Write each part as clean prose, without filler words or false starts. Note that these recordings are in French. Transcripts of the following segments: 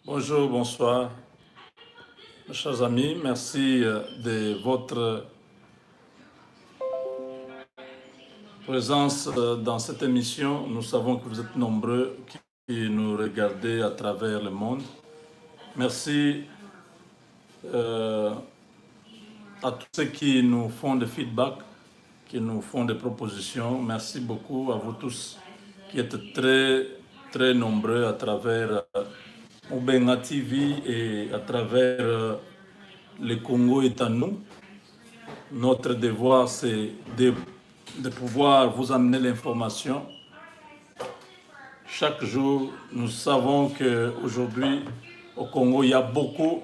Bonjour, bonsoir, mes chers amis. Merci de votre présence dans cette émission. Nous savons que vous êtes nombreux qui nous regardez à travers le monde. Merci à tous ceux qui nous font des feedbacks, qui nous font des propositions. Merci beaucoup à vous tous qui êtes très nombreux à travers Obenga TV et à travers le Congo est à nous. Notre devoir, c'est de pouvoir vous amener l'information. Chaque jour, nous savons qu'aujourd'hui, au Congo, il y a beaucoup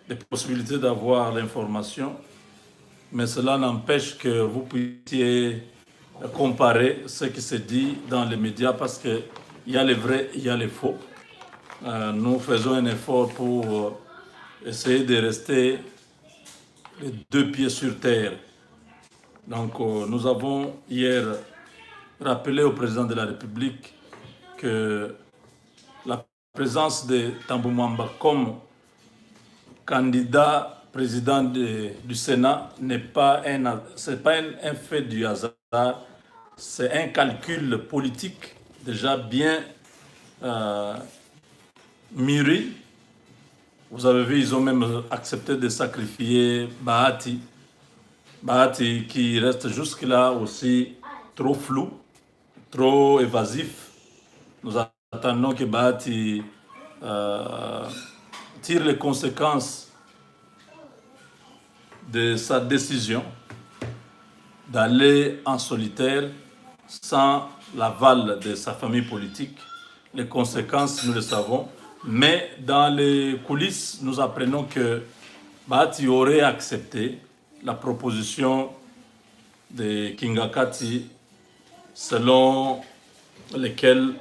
de possibilités d'avoir l'information, mais cela n'empêche que vous puissiez comparer ce qui se dit dans les médias parce qu'il y a les vrais, il y a les faux. Nous faisons un effort pour essayer de rester les deux pieds sur terre. Donc, nous avons hier rappelé au président de la République que la présence de Tambou Mwamba comme candidat président du Sénat n'est pas un fait du hasard, c'est un calcul politique déjà bien mûri. Vous avez vu, ils ont même accepté de sacrifier Bahati. Bahati qui reste jusque-là aussi trop flou, trop évasif. Nous attendons que Bahati tire les conséquences de sa décision d'aller en solitaire sans l'aval de sa famille politique. Les conséquences, nous le savons. Mais dans les coulisses, nous apprenons que Bahati aurait accepté la proposition de Kingakati selon lesquelles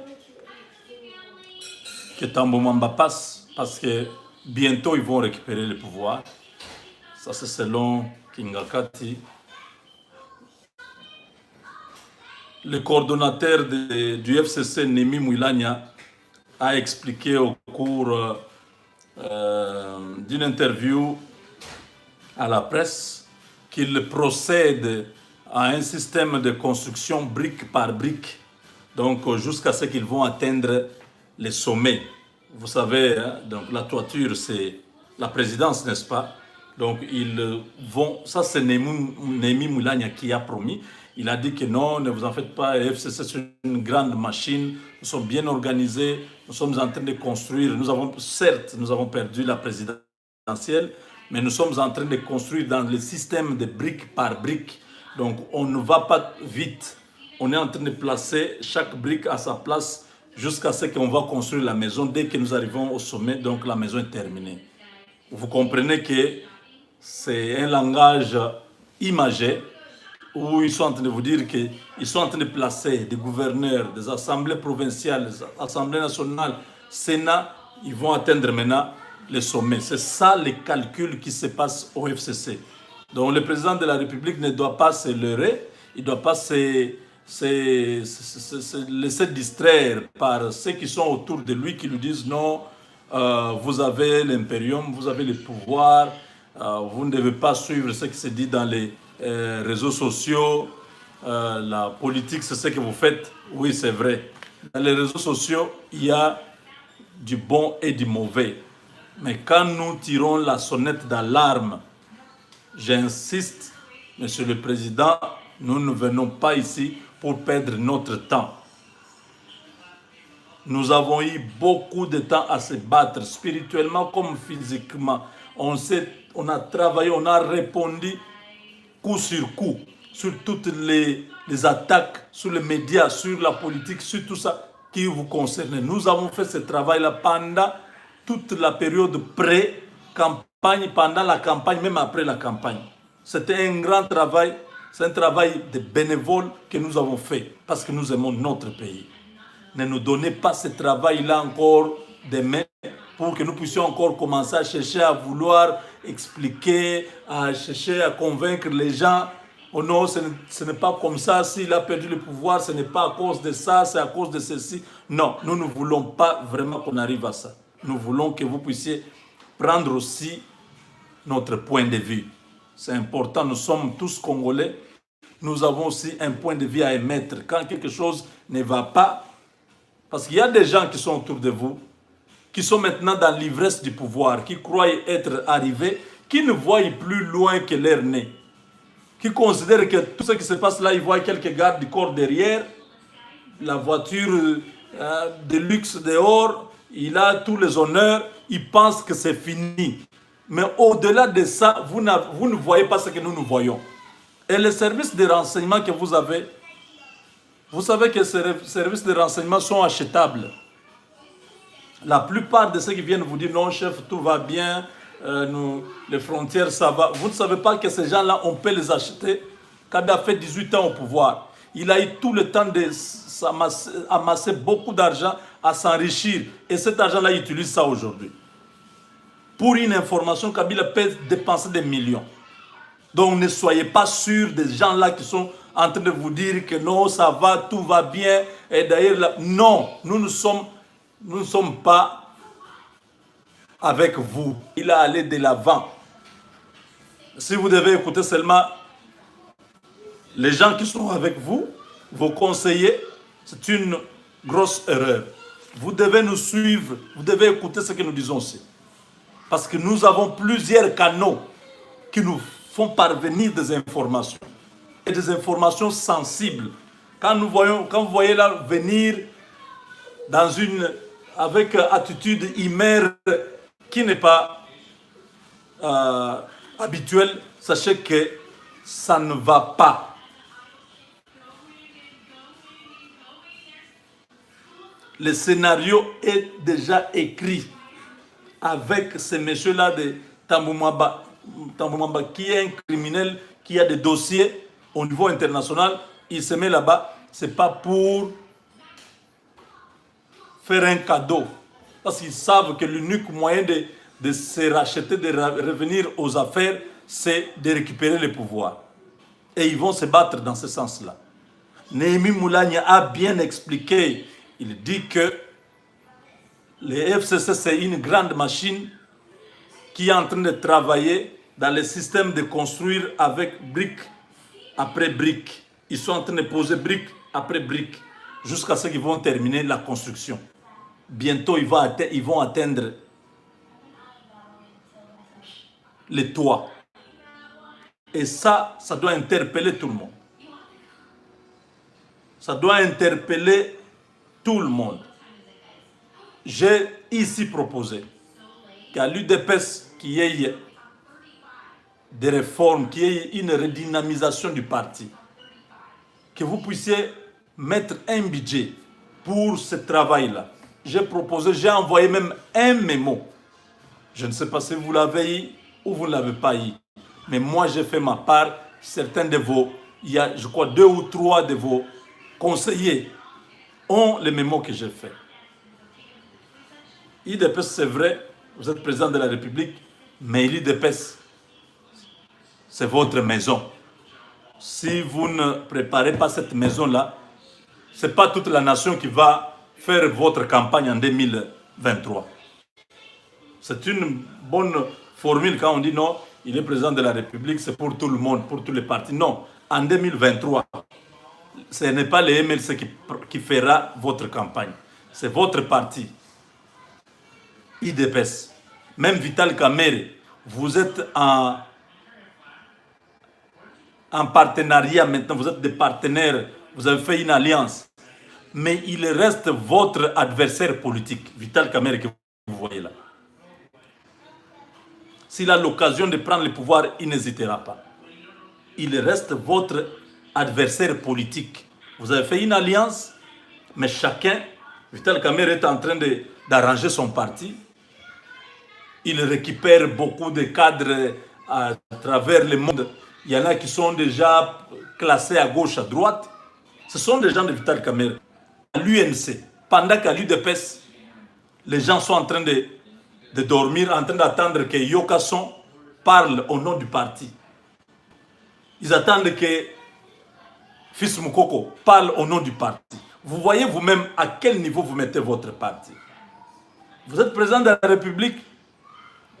que Tambou Mwamba passe parce que bientôt ils vont récupérer le pouvoir. Ça c'est selon Kingakati. Le coordonnateur du FCC, Némi Mouilania, a expliqué au cours d'une interview à la presse qu'il procède à un système de construction brique par brique, donc jusqu'à ce qu'ils vont atteindre les sommets. Vous savez, hein, donc la toiture, c'est la présidence, n'est-ce pas? Donc ils vont, ça c'est Némi Moulania qui a promis. Il a dit que non, ne vous en faites pas, FCC c'est une grande machine, nous sommes bien organisés, nous sommes en train de construire, certes, nous avons perdu la présidentielle, mais nous sommes en train de construire dans le système de brique par brique. Donc on ne va pas vite, on est en train de placer chaque brique à sa place jusqu'à ce qu'on va construire la maison. Dès que nous arrivons au sommet, donc la maison est terminée. Vous comprenez que c'est un langage imagé, où ils sont en train de vous dire qu'ils sont en train de placer des gouverneurs, des assemblées provinciales, des assemblées nationales, Sénat, ils vont atteindre maintenant les sommets. C'est ça les calculs qui se passent au FCC. Donc le président de la République ne doit pas se leurrer, il ne doit pas se laisser distraire par ceux qui sont autour de lui, qui lui disent non, vous avez l'impérium, vous avez le pouvoir, vous ne devez pas suivre ce qui se dit dans les réseaux sociaux, la politique c'est ce que vous faites. Oui, c'est vrai. Dans les réseaux sociaux, il y a du bon et du mauvais. Mais quand nous tirons la sonnette d'alarme, j'insiste, Monsieur le Président, nous ne venons pas ici pour perdre notre temps. Nous avons eu beaucoup de temps à se battre, spirituellement comme physiquement. On a travaillé, on a répondu coup sur coup, sur toutes les attaques, sur les médias, sur la politique, sur tout ça qui vous concerne. Nous avons fait ce travail-là pendant toute la période pré-campagne, pendant la campagne, même après la campagne. C'était un grand travail, c'est un travail de bénévole que nous avons fait parce que nous aimons notre pays. Ne nous donnez pas ce travail-là encore demain pour que nous puissions encore commencer à chercher à vouloir expliquer, à chercher à convaincre les gens. Oh non, ce n'est pas comme ça, s'il a perdu le pouvoir, ce n'est pas à cause de ça, c'est à cause de ceci. Non, nous ne voulons pas vraiment qu'on arrive à ça. Nous voulons que vous puissiez prendre aussi notre point de vue. C'est important, nous sommes tous Congolais. Nous avons aussi un point de vue à émettre. Quand quelque chose ne va pas, parce qu'il y a des gens qui sont autour de vous, qui sont maintenant dans l'ivresse du pouvoir, qui croient être arrivés, qui ne voient plus loin que leur nez, qui considèrent que tout ce qui se passe là, ils voient quelques gardes du corps derrière, la voiture de luxe dehors, il a tous les honneurs, ils pensent que c'est fini. Mais au-delà de ça, vous ne voyez pas ce que nous voyons. Et les services de renseignement que vous avez, vous savez que ces services de renseignement sont achetables. La plupart de ceux qui viennent vous dire non chef, tout va bien, les frontières ça va. Vous ne savez pas que ces gens-là, on peut les acheter. Kabila a fait 18 ans au pouvoir. Il a eu tout le temps de amasser beaucoup d'argent, à s'enrichir. Et cet argent-là, il utilise ça aujourd'hui. Pour une information, Kabila peut dépenser des millions. Donc ne soyez pas sûrs des gens-là qui sont en train de vous dire que non, ça va, tout va bien. Et d'ailleurs, non, nous ne sommes pas avec vous. Il a allé de l'avant. Si vous devez écouter seulement les gens qui sont avec vous, vos conseillers, c'est une grosse erreur. Vous devez nous suivre, vous devez écouter ce que nous disons aussi. Parce que nous avons plusieurs canaux qui nous font parvenir des informations. Et des informations sensibles. Quand vous voyez là venir avec attitude humeur qui n'est pas habituelle, sachez que ça ne va pas. Le scénario est déjà écrit avec ces messieurs-là de Tambou Mwamba, qui est un criminel, qui a des dossiers au niveau international. Il se met là-bas, ce n'est pas pour faire un cadeau. Parce qu'ils savent que l'unique moyen de se racheter, de revenir aux affaires, c'est de récupérer le pouvoir. Et ils vont se battre dans ce sens-là. Néhémie Moulania a bien expliqué. Il dit que le FCC, c'est une grande machine qui est en train de travailler dans le système de construire avec brique après brique. Ils sont en train de poser brique après brique jusqu'à ce qu'ils vont terminer la construction. Bientôt, ils vont atteindre les toits. Et ça doit interpeller tout le monde. Ça doit interpeller tout le monde. J'ai ici proposé qu'à l'UDPS, qu'il y ait des réformes, qu'il y ait une redynamisation du parti, que vous puissiez mettre un budget pour ce travail-là. J'ai proposé, j'ai envoyé même un mémo. Je ne sais pas si vous l'avez eu ou vous ne l'avez pas eu. Mais moi, j'ai fait ma part. Certains de vos, il y a, je crois, 2 ou 3 de vos conseillers ont les mémos que j'ai fait. l'IDPS, c'est vrai, vous êtes président de la République, mais l'IDPS, c'est votre maison. Si vous ne préparez pas cette maison-là, ce n'est pas toute la nation qui va faire votre campagne en 2023. C'est une bonne formule quand on dit non, il est président de la République, c'est pour tout le monde, pour tous les partis. Non, en 2023, ce n'est pas le MLC qui fera votre campagne. C'est votre parti. IDPS. Même Vital Kamerhe, vous êtes en partenariat maintenant, vous êtes des partenaires, vous avez fait une alliance. Mais il reste votre adversaire politique, Vital Kamerhe, que vous voyez là. S'il a l'occasion de prendre le pouvoir, il n'hésitera pas. Il reste votre adversaire politique. Vous avez fait une alliance, mais chacun, Vital Kamerhe est en train d'arranger son parti. Il récupère beaucoup de cadres à travers le monde. Il y en a qui sont déjà classés à gauche, à droite. Ce sont des gens de Vital Kamerhe. À l'UNC, pendant qu'à l'UDPS, les gens sont en train de dormir, en train d'attendre que Yokasson parle au nom du parti. Ils attendent que Fils Moukoko parle au nom du parti. Vous voyez vous-même à quel niveau vous mettez votre parti. Vous êtes président de la République,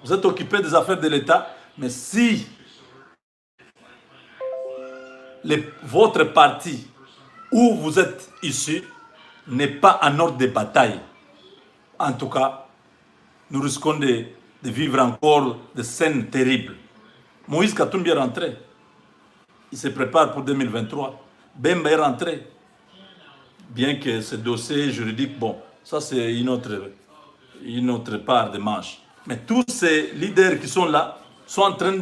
vous êtes occupé des affaires de l'État, mais si votre parti où vous êtes issu n'est pas en ordre de bataille, en tout cas, nous risquons de vivre encore des scènes terribles. Moïse Katumbi est rentré. Il se prépare pour 2023. Bemba est rentré. Bien que ce dossier juridique, bon, ça c'est une autre part de manche. Mais tous ces leaders qui sont là sont en train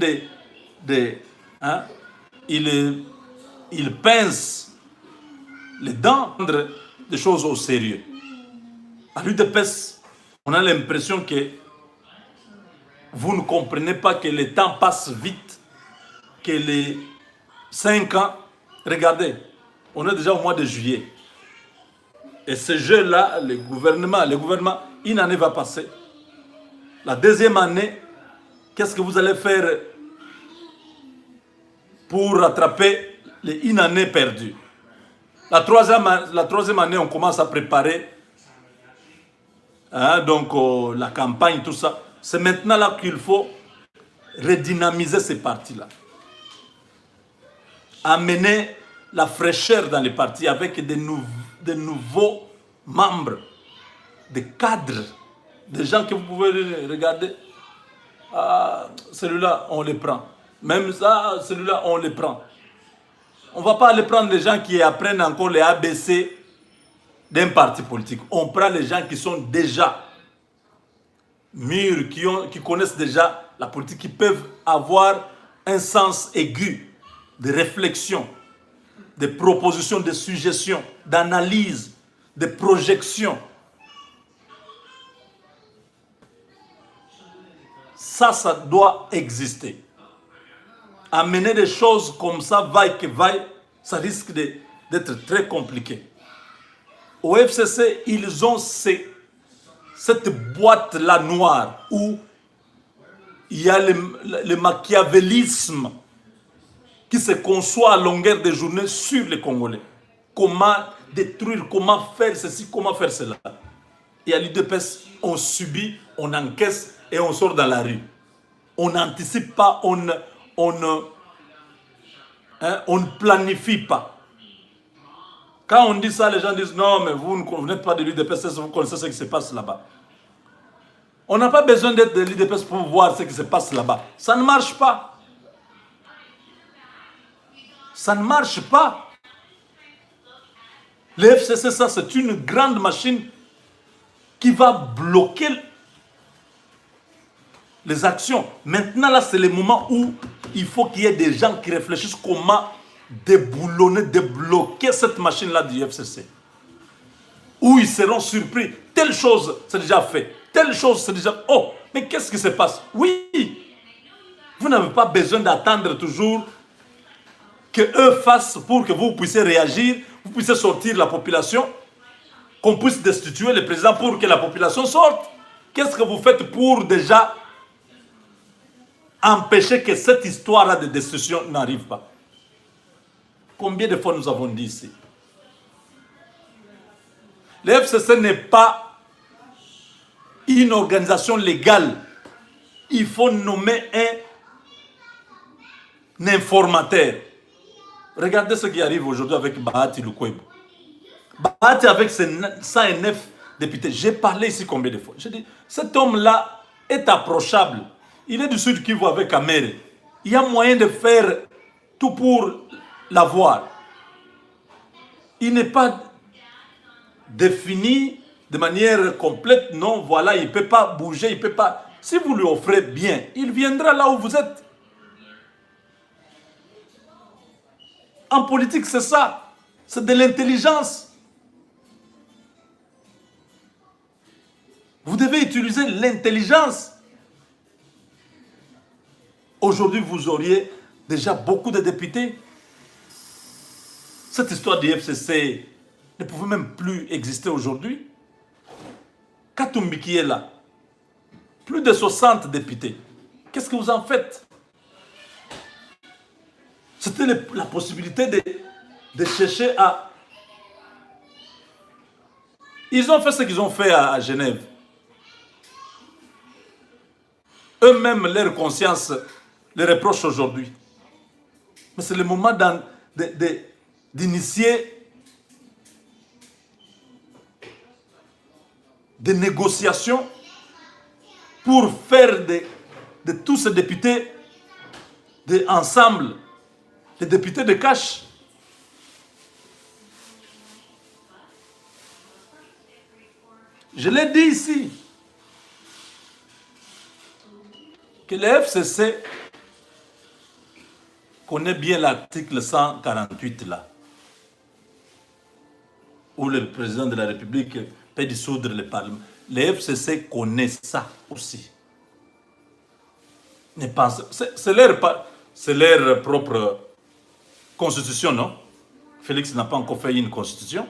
ils pincent les dents des choses au sérieux. À l'UDPS, on a l'impression que vous ne comprenez pas que le temps passe vite, que les 5 ans, regardez, on est déjà au mois de juillet. Et ce jeu-là, le gouvernement, une année va passer. La deuxième année, qu'est-ce que vous allez faire pour rattraper une année perdue? La troisième année, on commence à préparer la campagne, tout ça. C'est maintenant là qu'il faut redynamiser ces partis-là. Amener la fraîcheur dans les partis avec de nouveaux membres, des cadres, des gens que vous pouvez regarder. Ah, celui-là, on les prend. Même ça, celui-là, on les prend. On ne va pas aller prendre les gens qui apprennent encore les ABC d'un parti politique. On prend les gens qui sont déjà mûrs, qui connaissent déjà la politique, qui peuvent avoir un sens aigu de réflexion, de propositions, de suggestions, d'analyse, de projection. Ça doit exister. Amener des choses comme ça, vaille que vaille, ça risque d'être très compliqué. Au FCC, ils ont cette boîte-là noire où il y a le machiavélisme qui se conçoit à longueur de journée sur les Congolais. Comment détruire, comment faire ceci, comment faire cela. Et à l'UDPS, on subit, on encaisse et on sort dans la rue. On n'anticipe pas, on ne planifie pas. Quand on dit ça, les gens disent non, mais vous n'êtes pas de l'UDPS, vous connaissez ce qui se passe là-bas. On n'a pas besoin d'être de l'UDPS pour voir ce qui se passe là-bas. Ça ne marche pas. Ça ne marche pas. Le FCC, ça, c'est une grande machine qui va bloquer les actions. Maintenant, là, c'est le moment où il faut qu'il y ait des gens qui réfléchissent comment déboulonner, débloquer cette machine-là du FCC. Où ils seront surpris. Telle chose, c'est déjà fait. Telle chose, c'est déjà... Oh, mais qu'est-ce qui se passe? Oui, vous n'avez pas besoin d'attendre toujours qu'eux fassent pour que vous puissiez réagir, vous puissiez sortir la population, qu'on puisse destituer le président pour que la population sorte. Qu'est-ce que vous faites pour déjà empêcher que cette histoire-là de destruction n'arrive pas? Combien de fois nous avons dit ici? Le FCC n'est pas une organisation légale. Il faut nommer un informateur. Regardez ce qui arrive aujourd'hui avec Bahati Lukwebo. Bahati avec ses 109 députés. J'ai parlé ici combien de fois? J'ai dit, cet homme-là est approchable. Il est du Sud Kivu avec Amere. Il y a moyen de faire tout pour l'avoir. Il n'est pas défini de manière complète. Non, voilà, il ne peut pas bouger, il ne peut pas... Si vous lui offrez bien, il viendra là où vous êtes. En politique, c'est ça. C'est de l'intelligence. Vous devez utiliser l'intelligence. Aujourd'hui, vous auriez déjà beaucoup de députés. Cette histoire du FCC ne pouvait même plus exister aujourd'hui. Katumbi qui est là, plus de 60 députés. Qu'est-ce que vous en faites? C'était la possibilité de chercher à... Ils ont fait ce qu'ils ont fait à Genève. eux-mêmes, leur conscience les reproche aujourd'hui. Mais c'est le moment d'initier des négociations pour faire de tous ces députés ensemble, des députés de cash. Je l'ai dit ici, que le FCC connaît bien l'article 148 là, où le président de la République peut dissoudre le Parlement. Le FCC connaît ça aussi. C'est leur propre constitution, non? Félix n'a pas encore fait une constitution.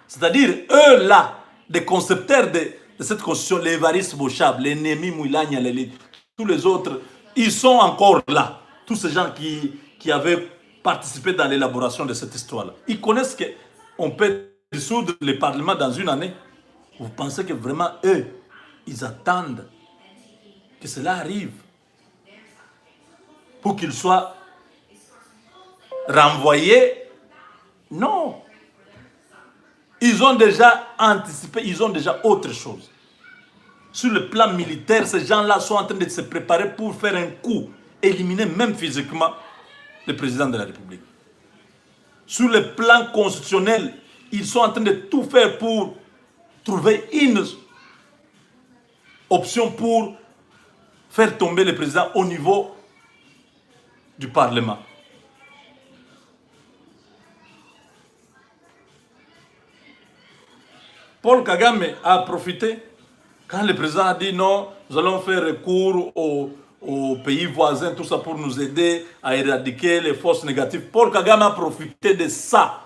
C'est-à-dire, eux là, des concepteurs de cette constitution, les Évariste Bochab, les Némi Mouilagna, tous les autres, ils sont encore là. Tous ces gens qui avaient participé dans l'élaboration de cette histoire-là. Ils connaissent qu'on peut dissoudre le Parlement dans une année. Vous pensez que vraiment, eux, ils attendent que cela arrive pour qu'ils soient renvoyés? Non. Ils ont déjà anticipé, ils ont déjà autre chose. Sur le plan militaire, ces gens-là sont en train de se préparer pour faire un coup, éliminer même physiquement le président de la République. Sur le plan constitutionnel, ils sont en train de tout faire pour trouver une option pour faire tomber le président au niveau du Parlement. Paul Kagame a profité quand le président a dit non, nous allons faire recours aux pays voisins, tout ça pour nous aider à éradiquer les forces négatives. Paul Kagame a profité de ça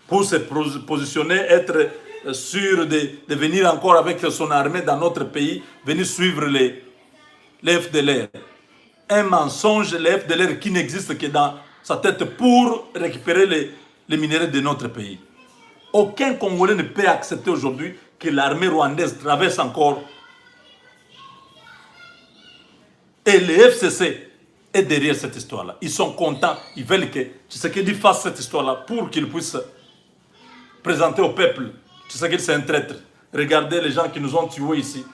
pour se positionner, être sûr de venir encore avec son armée dans notre pays, venir suivre les FDLR. Un mensonge, les FDLR qui n'existe que dans sa tête pour récupérer les minéraux de notre pays. Aucun Congolais ne peut accepter aujourd'hui que l'armée rwandaise traverse encore. Et le FCC est derrière cette histoire-là. Ils sont contents, ils veulent que Tshisekedi fasse cette histoire-là pour qu'il puisse présenter au peuple Tshisekedi c'est un traître. Regardez les gens qui nous ont tués ici.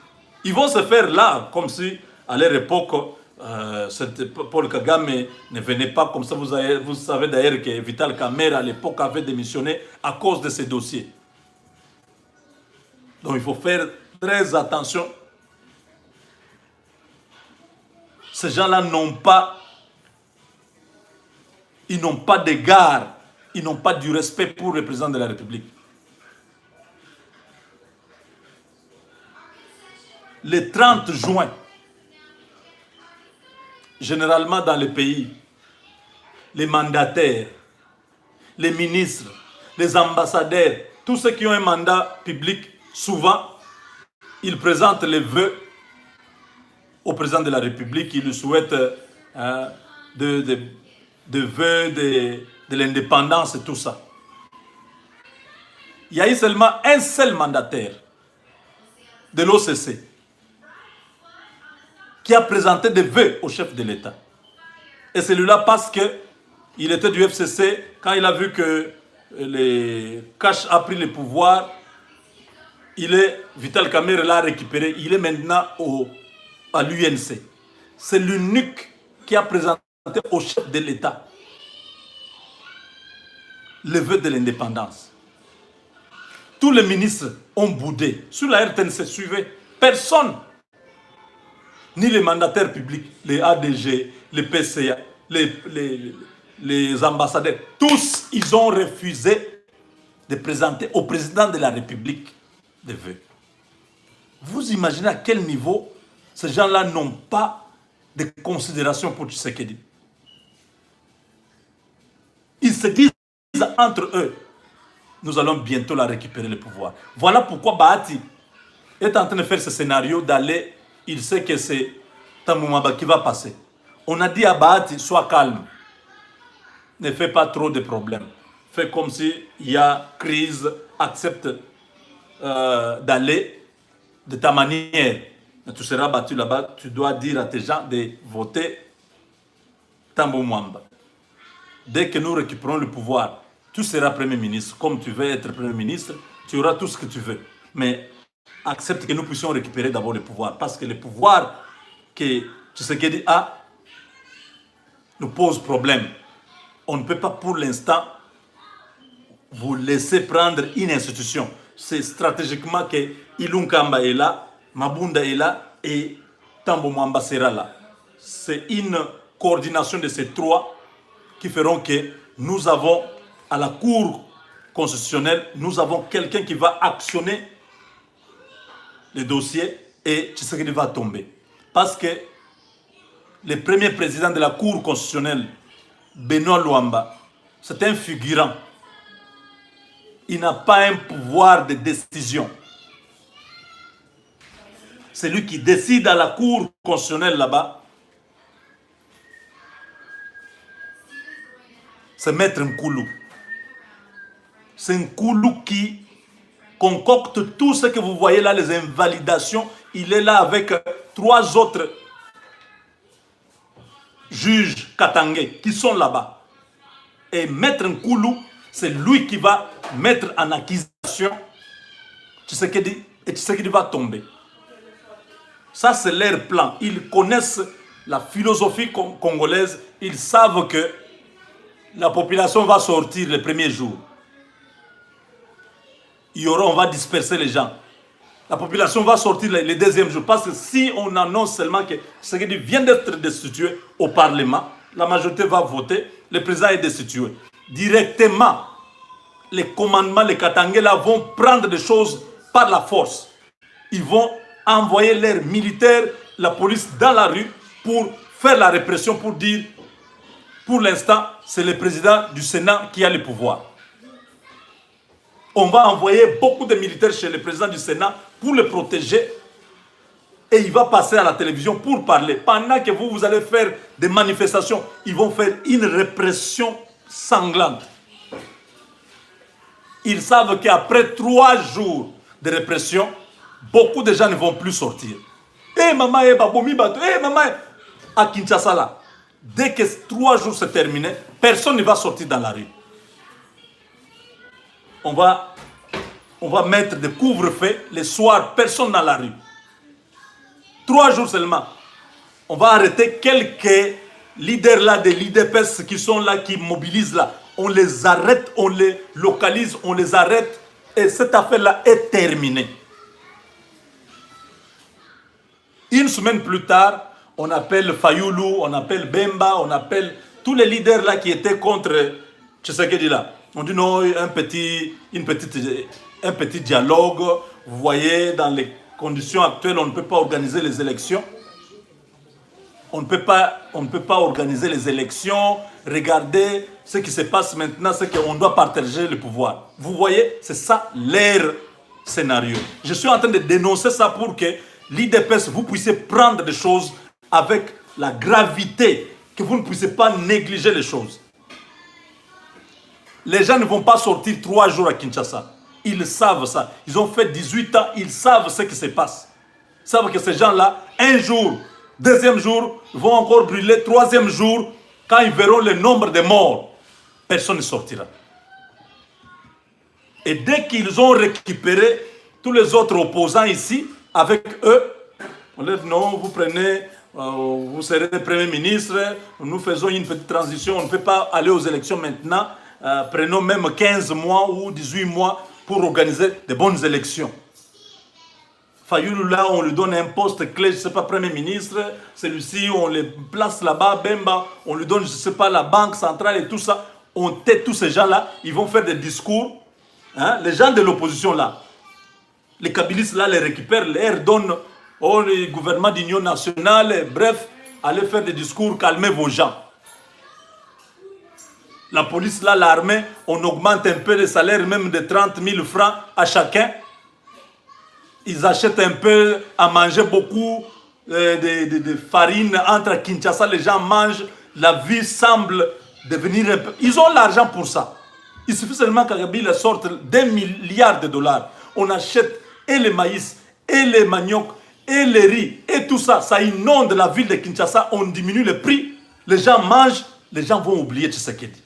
Ils vont se faire là, comme si à leur époque, Paul Kagame ne venait pas comme ça. Vous savez d'ailleurs que Vital Kamerhe à l'époque avait démissionné à cause de ces dossiers. Donc il faut faire très attention. Ces gens-là n'ont pas d'égard, ils n'ont pas du respect pour le président de la République. Le 30 juin, généralement dans les pays, les mandataires, les ministres, les ambassadeurs, tous ceux qui ont un mandat public, souvent, ils présentent les vœux au président de la République, ils lui souhaitent de vœux de l'indépendance et tout ça. Il y a eu seulement un seul mandataire de l'OCC qui a présenté des vœux au chef de l'État. Et celui-là parce qu'il était du FCC, quand il a vu que le Cash a pris le pouvoir, Vital Kamerhe l'a récupéré, il est maintenant à l'UNC. C'est l'unique qui a présenté au chef de l'État le vœu de l'indépendance. Tous les ministres ont boudé. Sur la RTNC, suivez, personne, ni les mandataires publics, les ADG, les PCA, les ambassadeurs, tous, ils ont refusé de présenter au président de la République des vœux. Vous imaginez à quel niveau ces gens-là n'ont pas de considération pour Tshisekedi. Ils se disent entre eux, nous allons bientôt la récupérer le pouvoir. Voilà pourquoi Bahati est en train de faire ce scénario d'aller, il sait que c'est Tamboumaba qui va passer. On a dit à Bahati, sois calme, ne fais pas trop de problèmes. Fais comme s'il y a crise, accepte d'aller de ta manière. mais tu seras battu là-bas, tu dois dire à tes gens de voter Tambo Mwamba. Dès que nous récupérons le pouvoir, tu seras Premier ministre. Comme tu veux être Premier ministre, tu auras tout ce que tu veux. Mais accepte que nous puissions récupérer d'abord le pouvoir. Parce que le pouvoir que Tshisekedi a nous pose problème. On ne peut pas pour l'instant vous laisser prendre une institution. C'est stratégiquement que Ilunkamba est là, Mabunda est là et Tambo Mwamba sera là. C'est une coordination de ces trois qui feront que nous avons à la Cour constitutionnelle, nous avons quelqu'un qui va actionner les dossiers et Tshisekedi va tomber. Parce que le premier président de la Cour constitutionnelle, Benoît Luamba, c'est un figurant. Il n'a pas un pouvoir de décision. C'est lui qui décide à la Cour constitutionnelle là-bas. C'est Maître Nkoulou. C'est Nkoulou qui concocte tout ce que vous voyez là, les invalidations. Il est là avec 3 autres juges katangais qui sont là-bas. Et Maître Nkoulou, c'est lui qui va mettre en accusation Tshisekedi et Tshisekedi va tomber. Ça, c'est leur plan. Ils connaissent la philosophie congolaise. Ils savent que la population va sortir les premiers jours. On va disperser les gens. La population va sortir les deuxièmes jours. Parce que si on annonce seulement que Tshisekedi vient d'être destitué au Parlement, la majorité va voter, le président est destitué. Directement, les commandements, les Katangais là vont prendre des choses par la force. Ils vont envoyer leurs militaires, la police dans la rue pour faire la répression, pour dire, pour l'instant, c'est le président du Sénat qui a le pouvoir. On va envoyer beaucoup de militaires chez le président du Sénat pour le protéger et il va passer à la télévision pour parler. Pendant que vous allez faire des manifestations, ils vont faire une répression sanglante. Ils savent qu'après 3 jours de répression, beaucoup de gens ne vont plus sortir. Eh maman, eh babomi bato, eh maman, à Kinshasa là, dès que 3 jours se terminent, personne ne va sortir dans la rue. On va mettre des couvre-feux les soirs, personne dans la rue. 3 jours seulement. On va arrêter quelques leaders là, des leaders qui sont là, qui mobilisent là. On les arrête, on les localise, on les arrête. Et cette affaire-là est terminée. Une semaine plus tard, on appelle Fayoulou, on appelle Bemba, on appelle tous les leaders là qui étaient contre Tshisekedi là. On dit non, un petit dialogue. Vous voyez, dans les conditions actuelles, on ne peut pas organiser les élections. On ne peut pas organiser les élections. Regardez ce qui se passe maintenant, c'est qu'on doit partager le pouvoir. Vous voyez, c'est ça leur scénario. Je suis en train de dénoncer ça pour que l'IDPS, vous puissiez prendre des choses avec la gravité, que vous ne puissiez pas négliger les choses. Les gens ne vont pas sortir 3 jours à Kinshasa. Ils savent ça. Ils ont fait 18 ans, ils savent ce qui se passe. Ils savent que ces gens-là, un jour, deuxième jour, vont encore brûler, troisième jour, quand ils verront le nombre de morts, personne ne sortira. Et dès qu'ils ont récupéré tous les autres opposants ici, avec eux, on leur dit non, vous prenez, vous serez Premier ministre, nous faisons une petite transition, on ne peut pas aller aux élections maintenant, prenons même 15 mois ou 18 mois pour organiser de bonnes élections. Fayoulou là, on lui donne un poste clé, je ne sais pas, Premier ministre, celui-ci, on le place là-bas, Bemba, on lui donne, je ne sais pas, la banque centrale et tout ça, on tait tous ces gens-là, ils vont faire des discours, hein, les gens de l'opposition là, les kabylistes là les récupèrent, les donnent au gouvernement d'union nationale, bref, allez faire des discours, calmez vos gens. La police là, l'armée, on augmente un peu les salaires, même de 30 000 francs à chacun. Ils achètent un peu à manger beaucoup de farine entre Kinshasa, les gens mangent, la vie semble devenir un peu... Ils ont l'argent pour ça. Il suffit seulement qu'Agabil sorte $1 milliard. On achète et le maïs, et les manioc, et les riz, et tout ça, ça inonde la ville de Kinshasa, on diminue le prix, les gens mangent, les gens vont oublier Tshisekedi.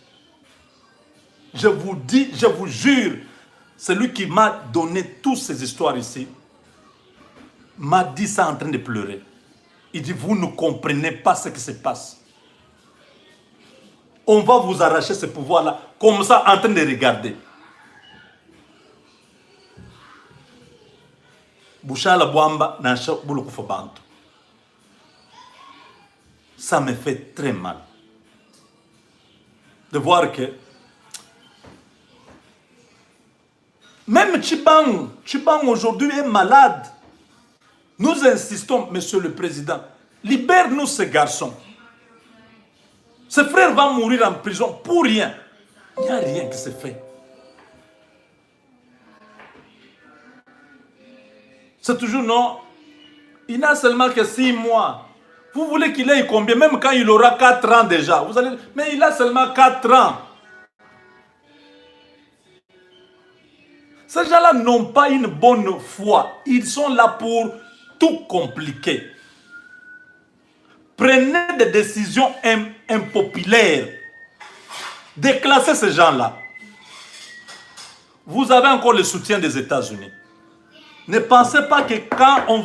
Je vous dis, je vous jure, celui qui m'a donné toutes ces histoires ici, m'a dit ça en train de pleurer. Il dit, vous ne comprenez pas ce qui se passe. On va vous arracher ce pouvoir-là, comme ça, en train de regarder. Bouchala Bouamba n'a pas beaucoup bantu. Ça me fait très mal de voir que même Tchibang aujourd'hui est malade. Nous insistons, Monsieur le Président, libère-nous ce garçon. Ce frère va mourir en prison pour rien. Il n'y a rien qui se fait. C'est toujours non. Il n'a seulement que 6 mois. Vous voulez qu'il ait combien? Même quand il aura 4 ans déjà. Vous allez... Mais il a seulement 4 ans. Ces gens-là n'ont pas une bonne foi. Ils sont là pour tout compliquer. Prenez des décisions impopulaires. Déclassez ces gens-là. Vous avez encore le soutien des États-Unis. Ne pensez pas que quand on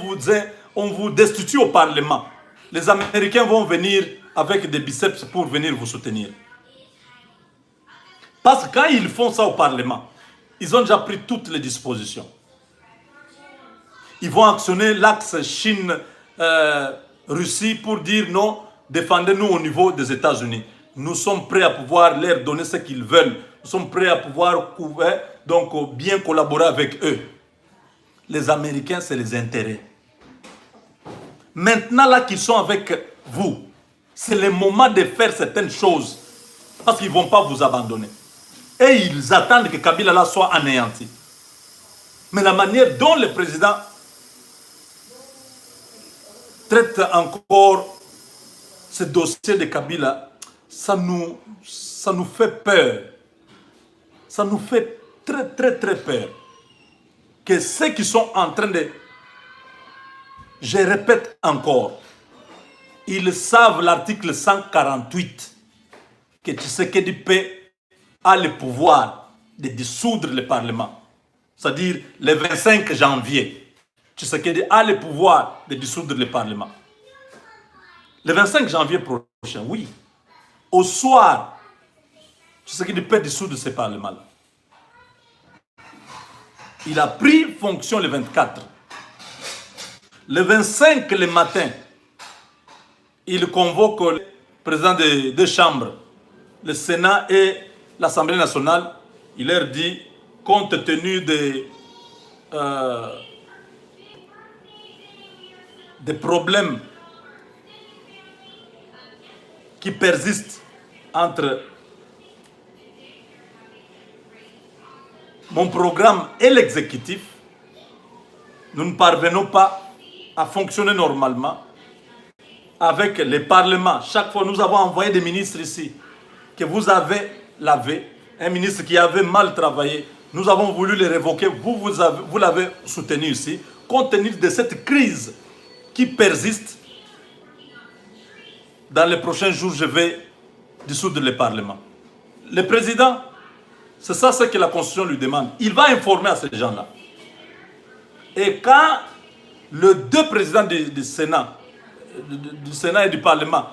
vous destitue au Parlement, les Américains vont venir avec des biceps pour venir vous soutenir. Parce que quand ils font ça au Parlement, ils ont déjà pris toutes les dispositions. Ils vont actionner l'axe Chine-Russie pour dire non, défendez-nous au niveau des États-Unis. Nous sommes prêts à pouvoir leur donner ce qu'ils veulent. Nous sommes prêts à pouvoir donc, bien collaborer avec eux. Les Américains, c'est les intérêts. Maintenant, là qu'ils sont avec vous, c'est le moment de faire certaines choses. Parce qu'ils ne vont pas vous abandonner. Et ils attendent que Kabila là soit anéanti. Mais la manière dont le président traite encore ce dossier de Kabila, ça nous fait peur. Ça nous fait très, très, très peur. Que ceux qui sont en train de... Je répète encore, ils savent l'article 148 que Tshisekedi a le pouvoir de dissoudre le Parlement. C'est-à-dire le 25 janvier, Tshisekedi a le pouvoir de dissoudre le Parlement. Le 25 janvier prochain, oui. Au soir, Tshisekedi peut dissoudre ce Parlement-là. Il a pris fonction le 24. Le 25, le matin, il convoque le président des deux chambres, le Sénat et l'Assemblée nationale. Il leur dit, compte tenu des problèmes qui persistent entre mon programme et l'exécutif, nous ne parvenons pas à fonctionner normalement avec les parlements. Chaque fois, nous avons envoyé des ministres ici que vous avez lavé. Un ministre qui avait mal travaillé, nous avons voulu le révoquer. Vous l'avez soutenu ici. Compte tenu de cette crise qui persiste, dans les prochains jours, je vais dissoudre le Parlement. Le président, c'est ça ce que la Constitution lui demande. Il va informer à ces gens-là. Et quand les deux présidents du Sénat et du Parlement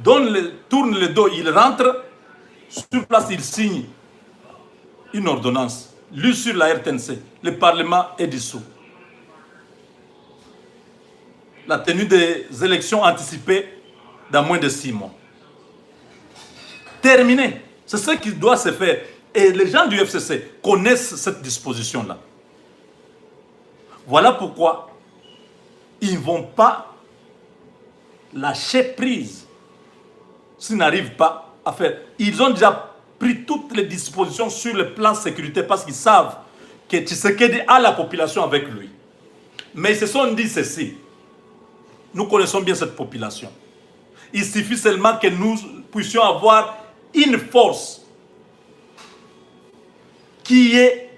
tournent le dos, ils rentrent, sur place, ils signent une ordonnance, lue sur la RTNC. Le Parlement est dissous. La tenue des élections anticipées dans moins de 6 mois. Terminé. C'est ce qui doit se faire. Et les gens du FCC connaissent cette disposition-là. Voilà pourquoi ils ne vont pas lâcher prise s'ils n'arrivent pas à faire. Ils ont déjà pris toutes les dispositions sur le plan sécurité parce qu'ils savent que Tshisekedi a la population avec lui. Mais ils se sont dit ceci. Nous connaissons bien cette population. Il suffit seulement que nous puissions avoir une force qui est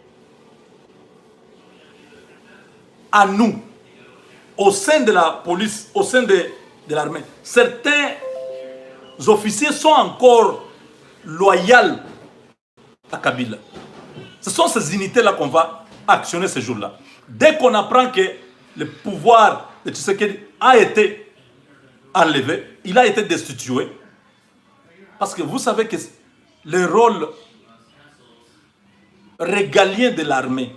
à nous, au sein de la police, au sein de l'armée, certains officiers sont encore loyaux à Kabila. Ce sont ces unités-là qu'on va actionner ce jour-là. Dès qu'on apprend que le pouvoir de Tshisekedi a été enlevé, il a été destitué, parce que vous savez que le rôle régalien de l'armée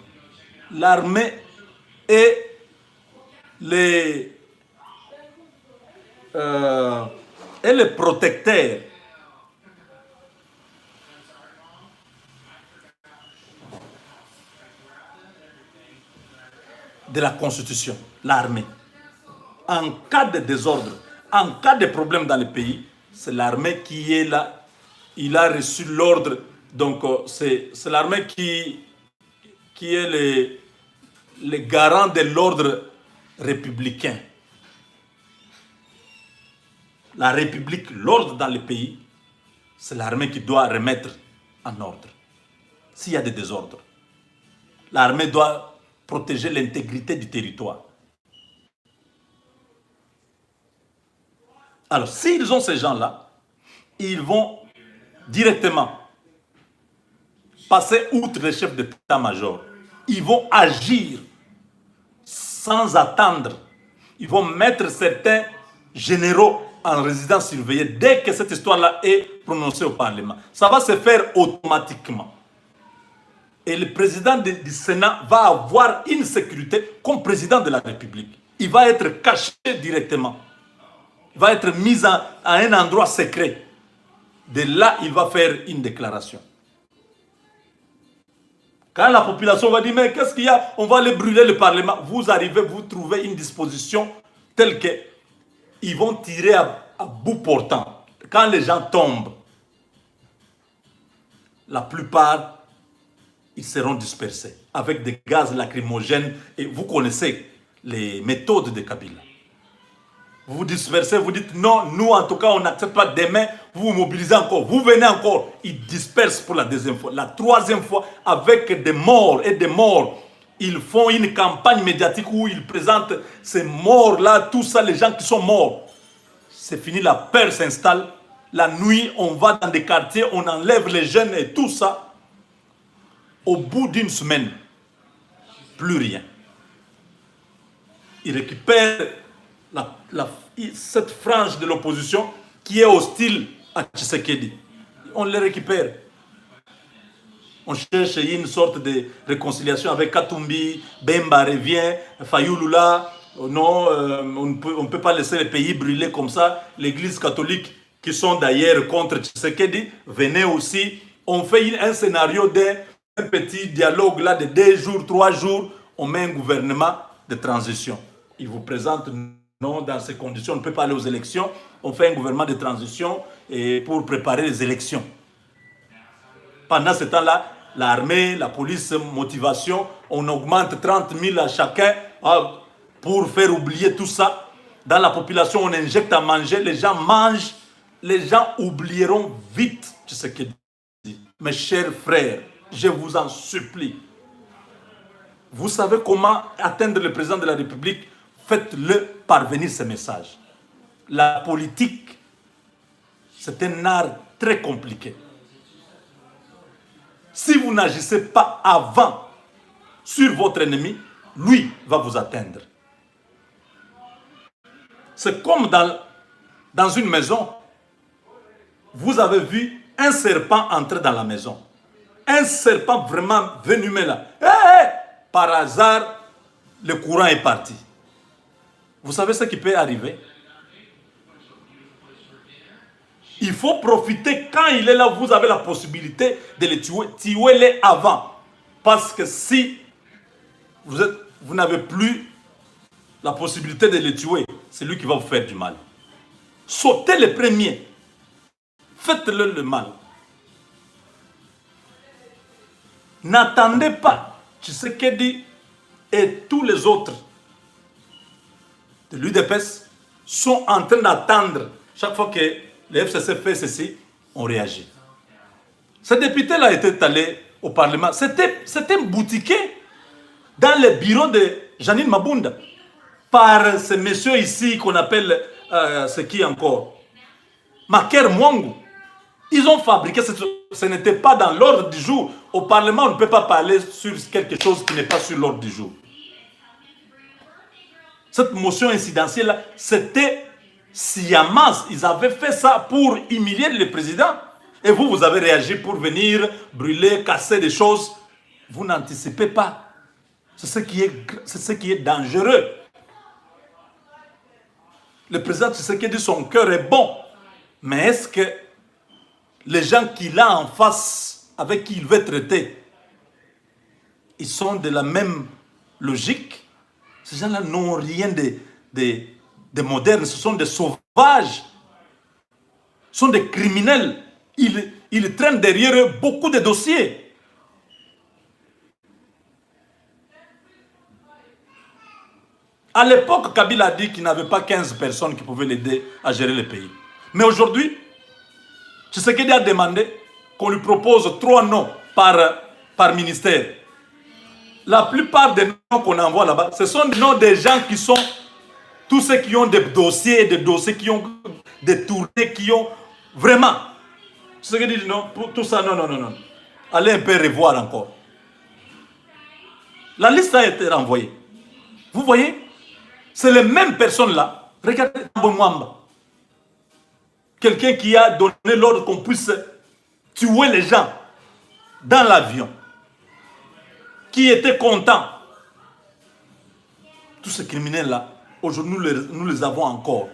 est le protecteur de la Constitution, l'armée. En cas de désordre, en cas de problème dans le pays, c'est l'armée qui est là. Il a reçu l'ordre. Donc, c'est l'armée qui est le garant de l'ordre républicain. La République, l'ordre dans le pays, c'est l'armée qui doit remettre en ordre. S'il y a des désordres, l'armée doit protéger l'intégrité du territoire. Alors, s'ils ont ces gens-là, ils vont directement passer outre les chefs d'état-major. Ils vont agir sans attendre. Ils vont mettre certains généraux en résidence surveillée dès que cette histoire-là est prononcée au Parlement. Ça va se faire automatiquement. Et le président du Sénat va avoir une sécurité comme président de la République. Il va être caché directement. Il va être mis à un endroit secret. De là, il va faire une déclaration. Quand la population va dire, mais qu'est-ce qu'il y a? On va aller brûler le Parlement. Vous arrivez, vous trouvez une disposition telle que ils vont tirer à bout portant. Quand les gens tombent, la plupart, ils seront dispersés avec des gaz lacrymogènes. Et vous connaissez les méthodes de Kabila. Vous vous dispersez, vous dites non, nous en tout cas on n'accepte pas. Demain, vous vous mobilisez encore, vous venez encore. Ils dispersent pour la deuxième fois. La troisième fois, avec des morts et des morts. Ils font une campagne médiatique où ils présentent ces morts-là, tout ça, les gens qui sont morts. C'est fini, la peur s'installe. La nuit, on va dans des quartiers, on enlève les jeunes et tout ça. Au bout d'une semaine, plus rien. Ils récupèrent cette frange de l'opposition qui est hostile à Tshisekedi. On les récupère. On cherche une sorte de réconciliation avec Katumbi, Bemba revient, Fayouloula. Non, on ne peut pas laisser le pays brûler comme ça. L'église catholique, qui sont d'ailleurs contre Tshisekedi, venez aussi. On fait un scénario d'un petit dialogue là de 2 jours, 3 jours. On met un gouvernement de transition. Il vous présente, non, dans ces conditions, on ne peut pas aller aux élections. On fait un gouvernement de transition et pour préparer les élections. Pendant ce temps-là, l'armée, la police, motivation, on augmente 30 000 à chacun pour faire oublier tout ça. Dans la population, on injecte à manger, les gens mangent, les gens oublieront vite ce que dit. Mes chers frères, je vous en supplie. Vous savez comment atteindre le président de la République? Faites-le parvenir ce message. La politique, c'est un art très compliqué. Si vous n'agissez pas avant sur votre ennemi, lui va vous atteindre. C'est comme dans une maison. Vous avez vu un serpent entrer dans la maison. Un serpent vraiment venimeux là. Par hasard, le courant est parti. Vous savez ce qui peut arriver? Il faut profiter quand il est là, vous avez la possibilité de le tuer. Tuez-le avant. Parce que si vous n'avez plus la possibilité de le tuer, c'est lui qui va vous faire du mal. Sautez le premier. Faites-le le mal. N'attendez pas. Tshisekedi et tous les autres de l'UDPS sont en train d'attendre. Chaque fois que le FCC fait ceci, on réagit. Ce député-là était allé au Parlement. C'était un boutiquier dans le bureau de Janine Mabunda. par ce monsieur ici qu'on appelle, ce qui encore, Maker Mwangu. Ils ont fabriqué, ce n'était pas dans l'ordre du jour. Au Parlement, on ne peut pas parler sur quelque chose qui n'est pas sur l'ordre du jour. Cette motion incidentielle, c'était sciemment. Ils avaient fait ça pour humilier le président. Et vous, vous avez réagi pour venir brûler, casser des choses. Vous n'anticipez pas. C'est ce qui est dangereux. Le président Tshisekedi, son cœur est bon. Mais est-ce que les gens qu'il a en face, avec qui il veut traiter, ils sont de la même logique? Ces gens-là n'ont rien de moderne. Ce sont des sauvages. Ce sont des criminels. Ils traînent derrière eux beaucoup de dossiers. À l'époque, Kabila a dit qu'il n'avait pas 15 personnes qui pouvaient l'aider à gérer le pays. Mais aujourd'hui, Tshisekedi a demandé qu'on lui propose 3 noms par ministère. La plupart des noms qu'on envoie là-bas, ce sont des noms des gens qui sont tous ceux qui ont des dossiers qui ont des tournées, qui ont vraiment. Tshisekedi dit non, pour tout ça, non. Allez un peu revoir encore. La liste a été renvoyée. Vous voyez, c'est les mêmes personnes-là. Regardez Mwamba. Quelqu'un qui a donné l'ordre qu'on puisse tuer les gens dans l'avion. Qui était content. Tous ces criminels-là, aujourd'hui, nous les avons encore.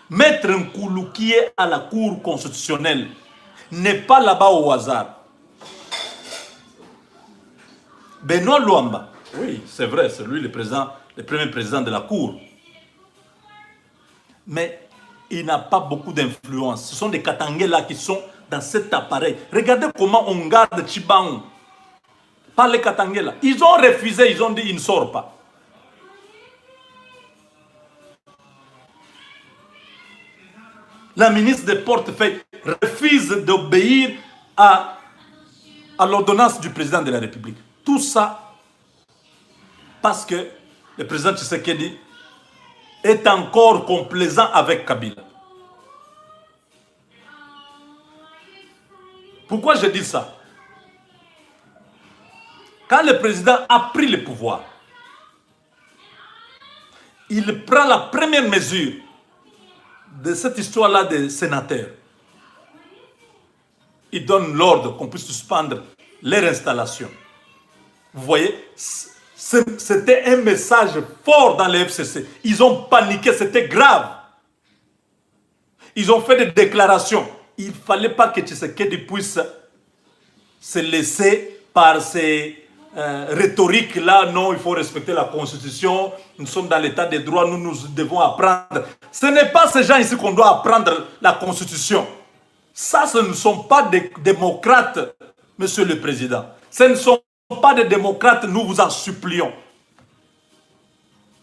Maître Nkoulou, qui est à la Cour constitutionnelle, n'est pas là-bas au hasard. Benoît Luamba, oui, c'est vrai, c'est lui le premier président de la Cour. Mais il n'a pas beaucoup d'influence. Ce sont des Katangais-là qui sont dans cet appareil. Regardez comment on garde Tchibaou. Pas les Katangais-là. Ils ont refusé, ils ont dit il ne sort pas. La ministre des Portefeuilles refuse d'obéir à l'ordonnance du président de la République. Tout ça parce que le président Tshisekedi est encore complaisant avec Kabila. Pourquoi je dis ça? Quand le président a pris le pouvoir, il prend la première mesure de cette histoire-là des sénateurs. Il donne l'ordre qu'on puisse suspendre leur installation. Vous voyez, c'était un message fort dans les FCC. Ils ont paniqué, c'était grave. Ils ont fait des déclarations. Il ne fallait pas que Tshisekedi puisse se laisser par ces rhétoriques-là. Non, il faut respecter la Constitution. Nous sommes dans l'état des droits, nous devons apprendre. Ce n'est pas ces gens ici qu'on doit apprendre la Constitution. Ça, ce ne sont pas des démocrates, Monsieur le Président. Ce ne sont pas des démocrates, nous vous en supplions.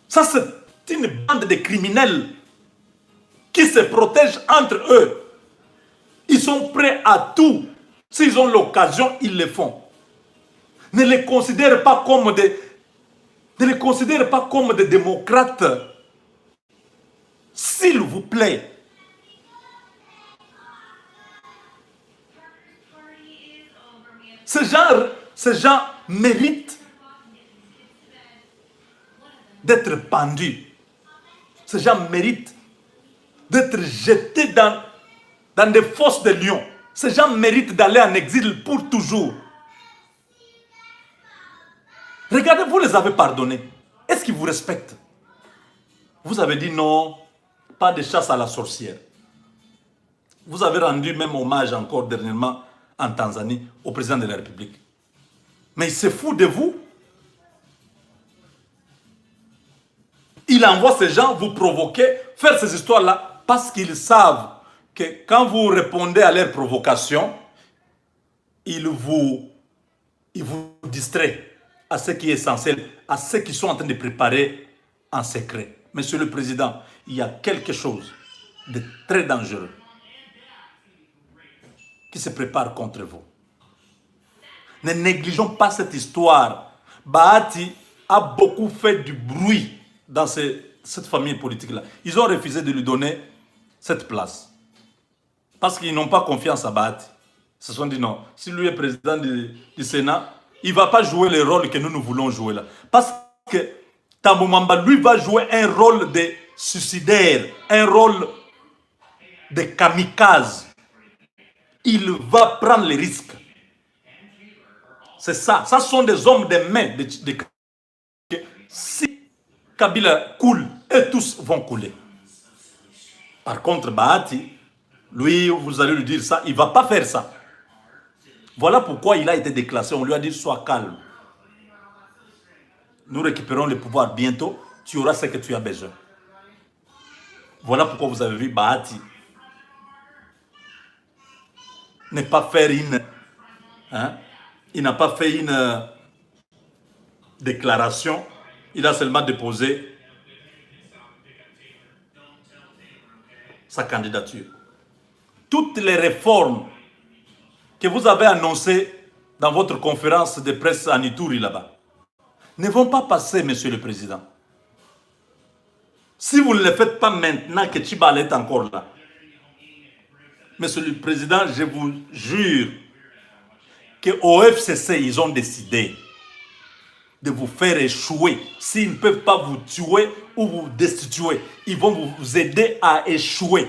Ça, c'est une bande de criminels qui se protègent entre eux. Ils sont prêts à tout. S'ils ont l'occasion, ils le font. Ne les considérez pas comme des démocrates. S'il vous plaît. Ces gens méritent d'être pendus. Ces gens méritent d'être jetés dans des fosses de lions. Ces gens méritent d'aller en exil pour toujours. Regardez, vous les avez pardonnés. Est-ce qu'ils vous respectent? Vous avez dit non, pas de chasse à la sorcière. Vous avez rendu même hommage encore dernièrement en Tanzanie au président de la République. Mais il se fout de vous. Il envoie ces gens vous provoquer, faire ces histoires-là, parce qu'ils savent que quand vous répondez à leurs provocations, ils vous distraient à ce qui est essentiel, à ce qu'ils sont en train de préparer en secret. Monsieur le Président, il y a quelque chose de très dangereux qui se prépare contre vous. Ne négligeons pas cette histoire. Bahati a beaucoup fait du bruit dans cette famille politique-là. Ils ont refusé de lui donner cette place. Parce qu'ils n'ont pas confiance à Bahati. Ils se sont dit non, si lui est président du Sénat, il ne va pas jouer le rôle que nous voulons jouer là. Parce que Tambo Mamba, lui, va jouer un rôle de suicidaire, un rôle de kamikaze. Il va prendre les risques. C'est ça. Ça sont des hommes de main. Si Kabila coule, eux tous vont couler. Par contre, Bahati, lui, vous allez lui dire ça, il ne va pas faire ça. Voilà pourquoi il a été déclassé. On lui a dit, sois calme. Nous récupérons le pouvoir bientôt. Tu auras ce que tu as besoin. Voilà pourquoi vous avez vu Bahati ne pas faire une... Hein, il n'a pas fait une déclaration. Il a seulement déposé sa candidature. Toutes les réformes que vous avez annoncées dans votre conférence de presse à Nitouri là-bas ne vont pas passer, Monsieur le Président. Si vous ne le faites pas maintenant que Tchibala est encore là, Monsieur le Président, je vous jure qu'au FCC, ils ont décidé de vous faire échouer. S'ils ne peuvent pas vous tuer ou vous destituer, ils vont vous aider à échouer.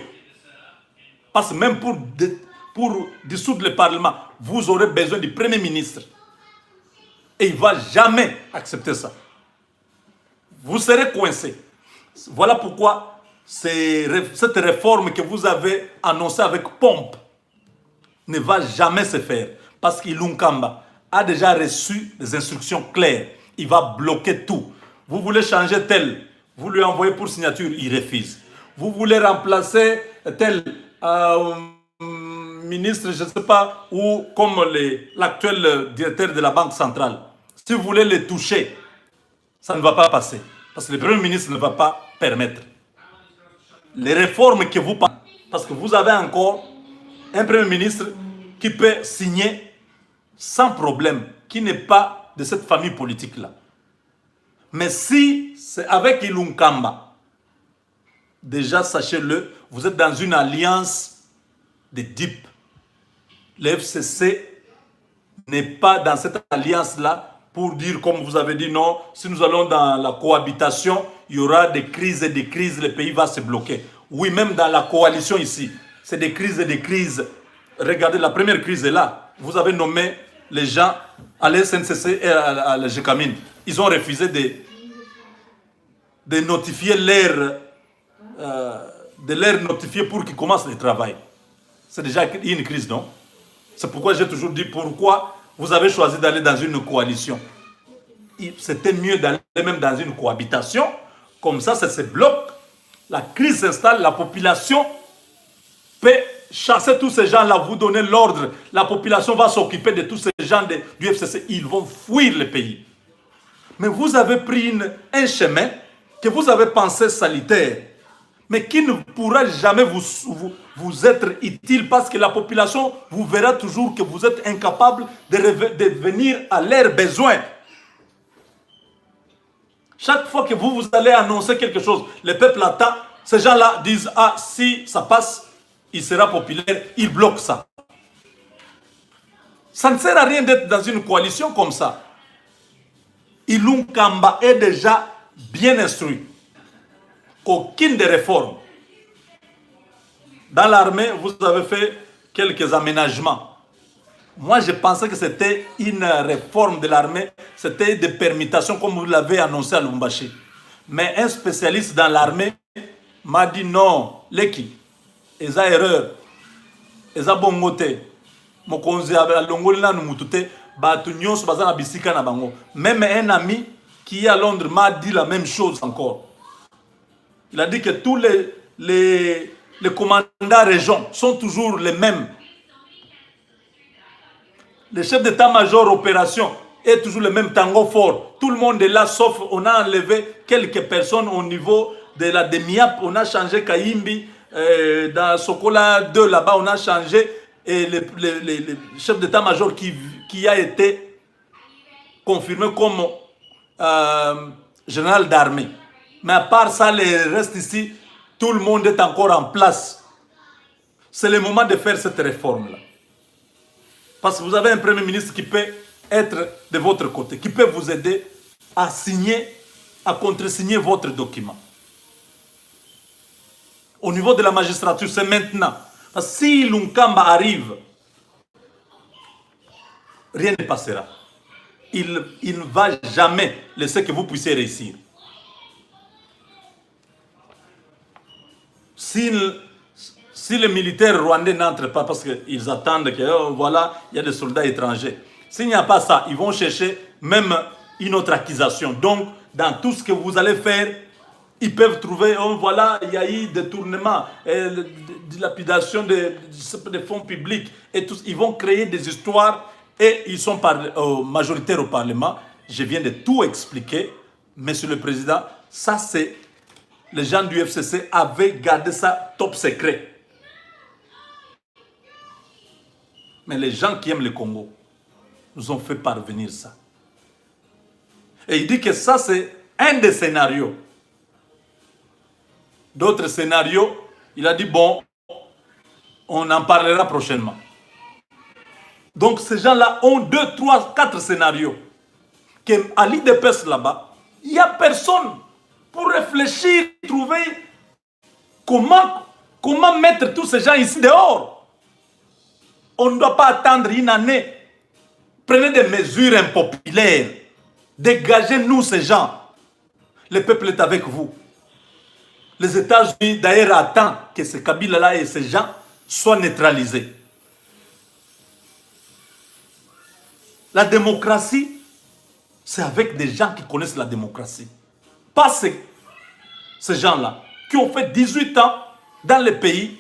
Parce que même pour dissoudre le Parlement, vous aurez besoin du Premier ministre. Et il ne va jamais accepter ça. Vous serez coincé. Voilà pourquoi cette réforme que vous avez annoncée avec pompe ne va jamais se faire. Parce qu'Ilunkamba a déjà reçu des instructions claires. Il va bloquer tout. Vous voulez changer tel, vous lui envoyez pour signature, il refuse. Vous voulez remplacer tel ministre, je ne sais pas, ou comme l'actuel directeur de la Banque centrale. Si vous voulez les toucher, ça ne va pas passer. Parce que le Premier ministre ne va pas permettre. Les réformes que vous parlez, parce que vous avez encore un Premier ministre qui peut signer sans problème, qui n'est pas de cette famille politique-là. Mais si c'est avec Ilunkamba, déjà sachez-le, vous êtes dans une alliance de DIP. Le FCC n'est pas dans cette alliance-là pour dire, comme vous avez dit, non, si nous allons dans la cohabitation, il y aura des crises et des crises, le pays va se bloquer. Oui, même dans la coalition ici, c'est des crises et des crises. Regardez, la première crise est là. Vous avez nommé les gens à la SNCC et à la GECAMIN. Ils ont refusé de notifier de leur notifier pour qu'ils commencent le travail. C'est déjà une crise, non? C'est pourquoi j'ai toujours dit pourquoi vous avez choisi d'aller dans une coalition. C'était mieux d'aller même dans une cohabitation. Comme ça se bloque. La crise s'installe, la population peut chasser tous ces gens-là, vous donner l'ordre. La population va s'occuper de tous ces gens du FCC. Ils vont fuir le pays. Mais vous avez pris un chemin que vous avez pensé salutaire, mais qui ne pourra jamais vous être utile parce que la population vous verra toujours que vous êtes incapable de venir à leurs besoins. Chaque fois que vous allez annoncer quelque chose, le peuple attend, ces gens-là disent, ah, si ça passe, il sera populaire, il bloque ça. Ça ne sert à rien d'être dans une coalition comme ça. Ilunkamba est déjà bien instruit. Aucune des réformes. Dans l'armée, vous avez fait quelques aménagements. Moi, je pensais que c'était une réforme de l'armée, c'était des permutations comme vous l'avez annoncé à Lubumbashi. Mais un spécialiste dans l'armée m'a dit non, Leki, ils ont erreur, ils ont bon côté. Mokonzi a longoli na numutute, batu nyonso bazana bisika na bango. Même un ami qui est à Londres m'a dit la même chose encore. Il a dit que tous les commandants régions sont toujours les mêmes. Le chef d'état-major opération est toujours le même tango fort. Tout le monde est là, sauf on a enlevé quelques personnes au niveau de la DEMIAP. On a changé Kaimbi, dans Sokola 2 là-bas, on a changé et le chef d'état-major qui a été confirmé comme général d'armée. Mais à part ça, le reste ici, tout le monde est encore en place. C'est le moment de faire cette réforme-là. Parce que vous avez un Premier ministre qui peut être de votre côté, qui peut vous aider à signer, à contresigner votre document. Au niveau de la magistrature, c'est maintenant. Parce que si Lunkamba arrive, rien ne passera. Il ne va jamais laisser que vous puissiez réussir. Si les militaires rwandais n'entrent pas parce qu'ils attendent que voilà, il y a des soldats étrangers. S'il n'y a pas ça, ils vont chercher même une autre accusation. Donc, dans tout ce que vous allez faire, ils peuvent trouver, oh, voilà, il y a eu détournement, dilapidation des fonds publics et tout. Ils vont créer des histoires et ils sont majoritaires au Parlement. Je viens de tout expliquer, Monsieur le Président. Ça, c'est les gens du FCC avaient gardé ça top secret. Mais les gens qui aiment le Congo nous ont fait parvenir ça. Et il dit que ça, c'est un des scénarios. D'autres scénarios, il a dit, bon, on en parlera prochainement. Donc ces gens-là ont 2, 3, 4 scénarios. Qu'à l'IDPS là-bas, il n'y a personne pour réfléchir, trouver comment mettre tous ces gens ici dehors. On ne doit pas attendre une année. Prenez des mesures impopulaires. Dégagez-nous ces gens. Le peuple est avec vous. Les États-Unis d'ailleurs attendent que ce Kabila-là et ces gens soient neutralisés. La démocratie, c'est avec des gens qui connaissent la démocratie. Pas ces gens-là qui ont fait 18 ans dans le pays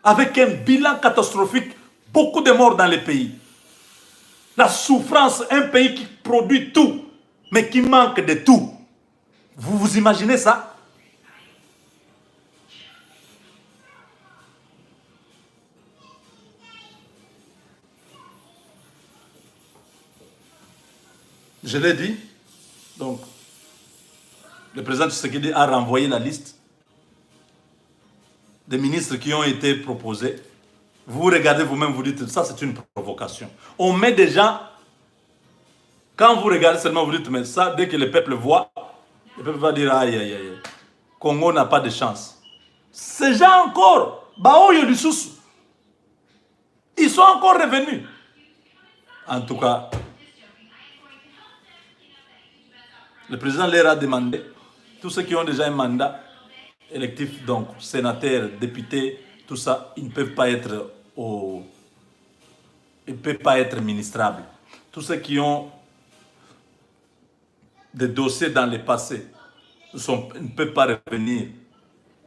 avec un bilan catastrophique, beaucoup de morts dans le pays. La souffrance, un pays qui produit tout, mais qui manque de tout. Vous vous imaginez ça? Je l'ai dit. Donc, le président Tshisekedi a renvoyé la liste des ministres qui ont été proposés. Vous regardez vous-même, vous dites, ça c'est une provocation. On met des gens, quand vous regardez seulement, vous dites, mais ça, dès que le peuple voit, le peuple va dire, aïe, aïe, aïe, Congo n'a pas de chance. Ces gens encore, Baoyo du Soussou, ils sont encore revenus. En tout cas, le président leur a demandé, tous ceux qui ont déjà un mandat électif, donc sénateurs, députés, tout ça, ils ne peuvent pas être ministrables. Tous ceux qui ont des dossiers dans le passé ne peuvent pas revenir.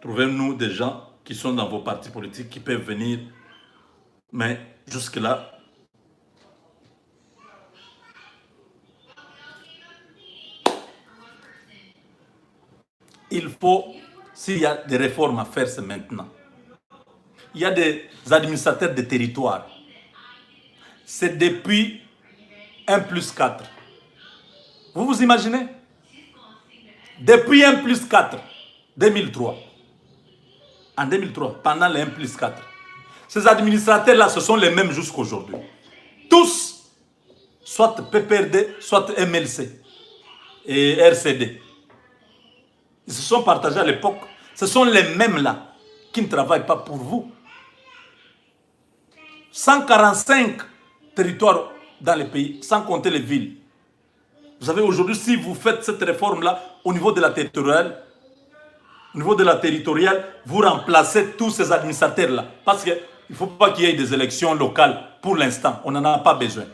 Trouvez-nous des gens qui sont dans vos partis politiques qui peuvent venir. Mais jusque-là, il faut, s'il y a des réformes à faire, c'est maintenant. Il y a des administrateurs de territoire. C'est depuis 1+4. Vous vous imaginez? Depuis 1+4, 2003. En 2003, pendant les 1+4. Ces administrateurs-là, ce sont les mêmes jusqu'aujourd'hui. Tous, soit PPRD, soit MLC et RCD. Ils se sont partagés à l'époque. Ce sont les mêmes-là qui ne travaillent pas pour vous. 145 territoires dans le pays, sans compter les villes. Vous savez, aujourd'hui, si vous faites cette réforme-là, au niveau de la territoriale, vous remplacez tous ces administrateurs-là. Parce qu'il ne faut pas qu'il y ait des élections locales pour l'instant. On n'en a pas besoin.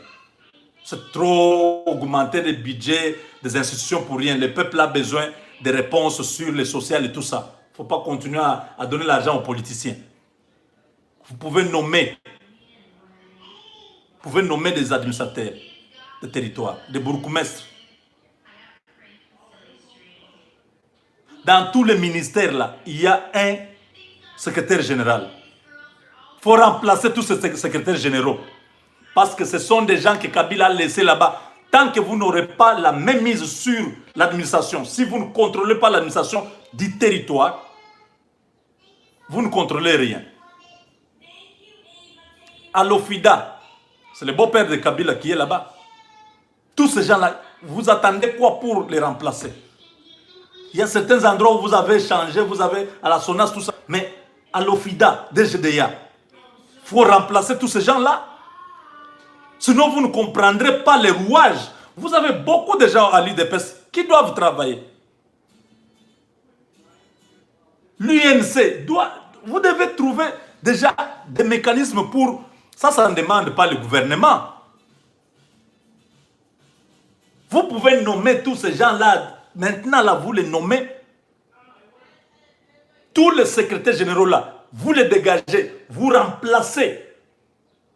C'est trop augmenter les budgets des institutions pour rien. Le peuple a besoin de réponses sur le social et tout ça. Il ne faut pas continuer à donner l'argent aux politiciens. Vous pouvez nommer des administrateurs de territoire, des bourgmestres. Dans tous les ministères, là, il y a un secrétaire général. Il faut remplacer tous ces secrétaires généraux. Parce que ce sont des gens que Kabila a laissés là-bas. Tant que vous n'aurez pas la même mise sur l'administration, si vous ne contrôlez pas l'administration du territoire, vous ne contrôlez rien. À l'Ofida, c'est le beau-père de Kabila qui est là-bas. Tous ces gens-là, vous attendez quoi pour les remplacer? Il y a certains endroits où vous avez changé, vous avez à la SONAS, tout ça. Mais à l'Ofida, DGDA, il faut remplacer tous ces gens-là. Sinon, vous ne comprendrez pas les rouages. Vous avez beaucoup de gens à l'UDPS qui doivent travailler. L'UNC doit... Vous devez trouver déjà des mécanismes pour... Ça ne demande pas le gouvernement. Vous pouvez nommer tous ces gens-là. Maintenant, là, vous les nommez. Tous les secrétaires généraux, là, vous les dégagez. Vous remplacez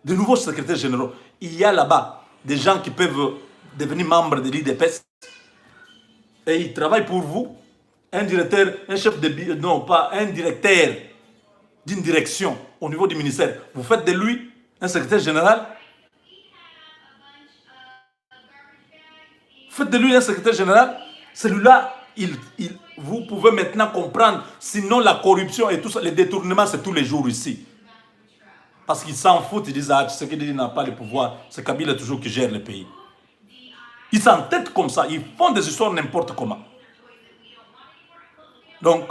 de nouveaux secrétaires généraux. Il y a là-bas des gens qui peuvent devenir membres de l'IDPS et ils travaillent pour vous. Un directeur, un chef de... Non, pas un directeur d'une direction au niveau du ministère. Vous faites de lui un secrétaire général. Faites de lui un secrétaire général. Celui-là, vous pouvez maintenant comprendre. Sinon, la corruption et tout ça, les détournements, c'est tous les jours ici. Parce qu'ils s'en foutent, ils disent, ah, Tshisekedi n'a pas le pouvoir. C'est Kabila toujours qui gère le pays. Ils s'entêtent comme ça. Ils font des histoires n'importe comment. Donc,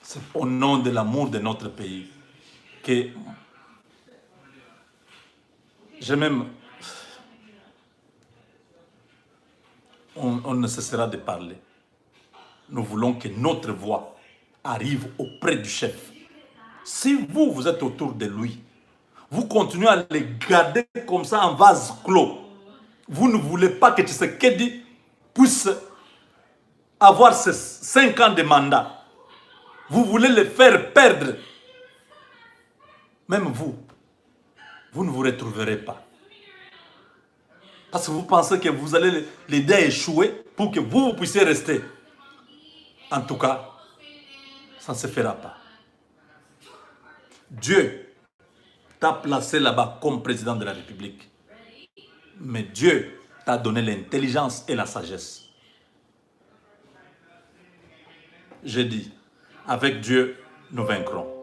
c'est au nom de l'amour de notre pays que j'ai même... On ne cessera de parler. Nous voulons que notre voix arrive auprès du chef. Si vous, vous êtes autour de lui, vous continuez à les garder comme ça en vase clos. Vous ne voulez pas que Tshisekedi puisse avoir ces 5 ans de mandat. Vous voulez le faire perdre. Même vous, vous ne vous retrouverez pas. Parce que vous pensez que vous allez l'aider à échouer pour que vous puissiez rester. En tout cas, ça ne se fera pas. Dieu t'a placé là-bas comme président de la République. Mais Dieu t'a donné l'intelligence et la sagesse. Je dis, avec Dieu, nous vaincrons.